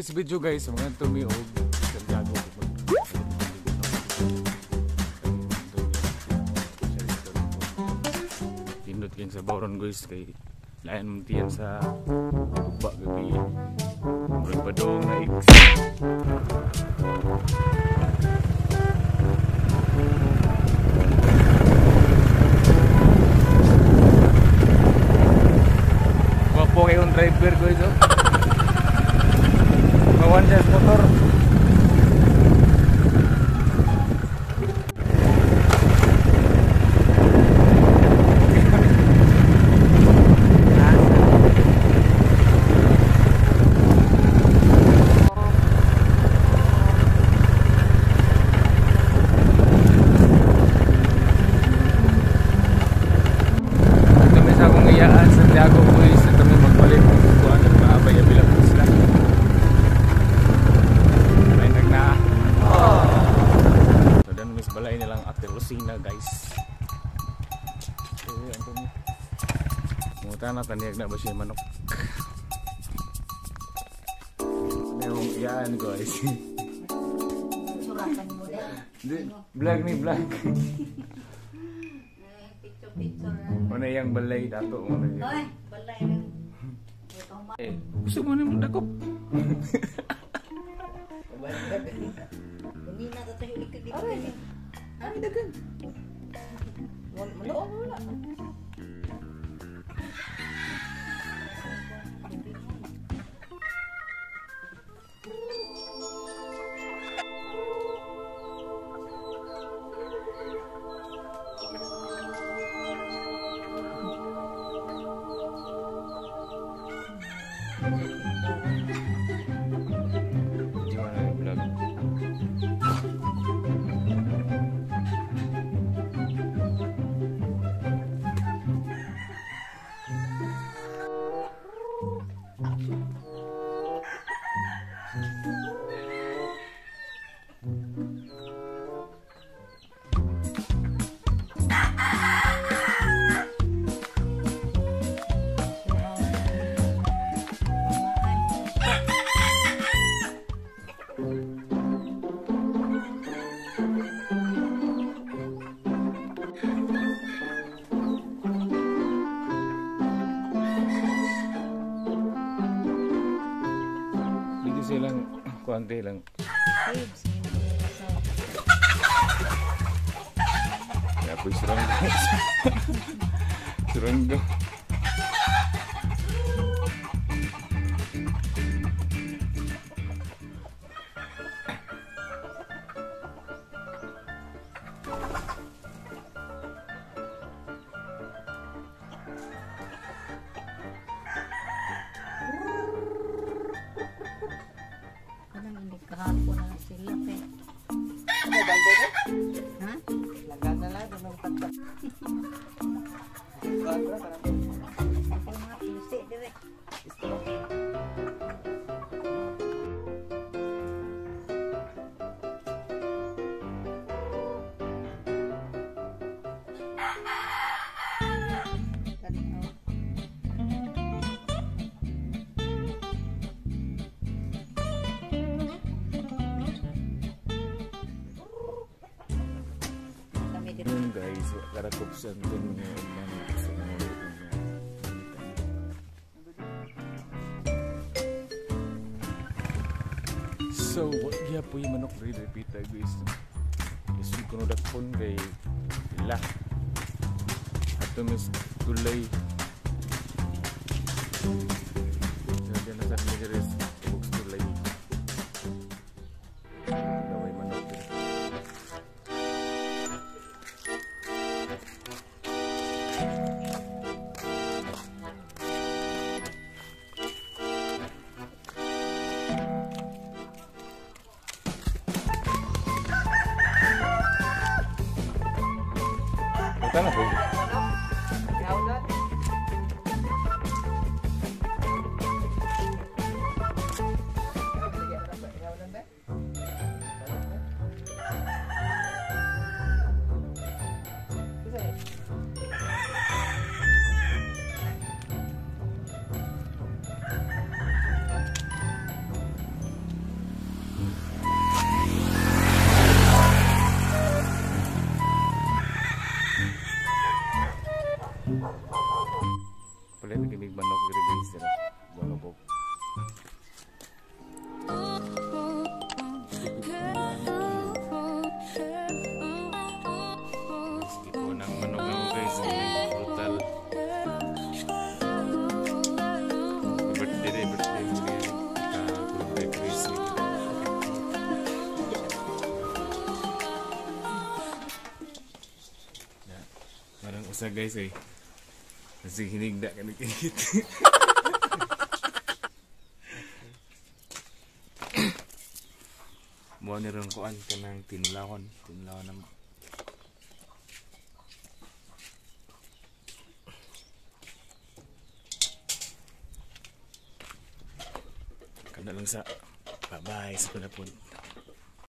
today's video guys, mga tumi og Santiago. Pindot king sa bawron guys kay lain mo tiyan sa tugba gabi. Murag padong na eggs. Wapo kayong driver guys oh. Mawan siya sa motor. Santiago boys, ito may magbalik ng kukuhan at maabay-abilang isla. May nagna. So dan mis balay nilang Ate Lucina guys. So yan to niya. Munguta na taniyag na ba siya manok. Ano yung iyaan guys. Vlog ni vlog. Mana yang balay dato mo na yan. Ay, balay lang. Eh, gusto mo naman dakop. Hindi na tayo ikot dito. Ay, dagan. Wala. Gimana yung vlog? Silang kuante lang. Ya pues serangga. Serangga. Kahapon na sila pe. Ano banda na? Ha? Lagan na lang ng pagkat. Bakit parang Ako mga pusi dire. Yun guys, karakupsan dun yung manok sa mga niya. So, wagya po yung manok rin repita guys. Isun ko nudakpon kay ila. Ato mis tulay. So, dyan na sa nigeris. Buks tulay. Gaway manok rin. Punta na po. kimig manok diri guys dira. Galubog. Sige po ng manok na guys, brutal. Birthday mo guys. Birthday guys. Parang usa guys eh. Kasi hinigda ka nagkikit. Buwan ni rin kuan ka ng tinulawon. Tinulawon naman. Kada lang sa bye-bye sa panapon.